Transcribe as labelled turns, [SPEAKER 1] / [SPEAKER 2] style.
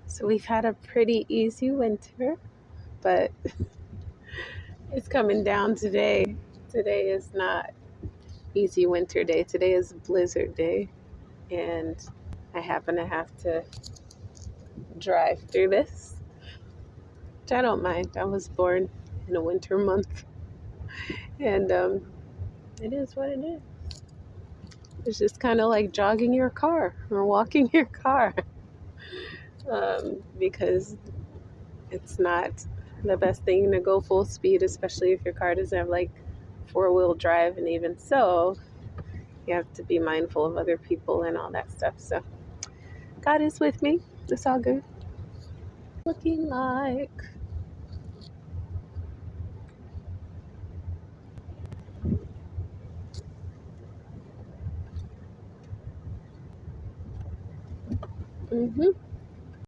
[SPEAKER 1] So we've had a pretty easy winter, but it's coming down today. Today is not easy winter day. Today is blizzard day, and I happen to have to drive through this, which I don't mind. I was born in a winter month, and it is what it is. It's just kind of like jogging your car or walking your car, because it's not the best thing to go full speed, especially if your car doesn't have like four-wheel drive, and even so, you have to be mindful of other people and all that stuff. So God is with me. It's all good. Looking like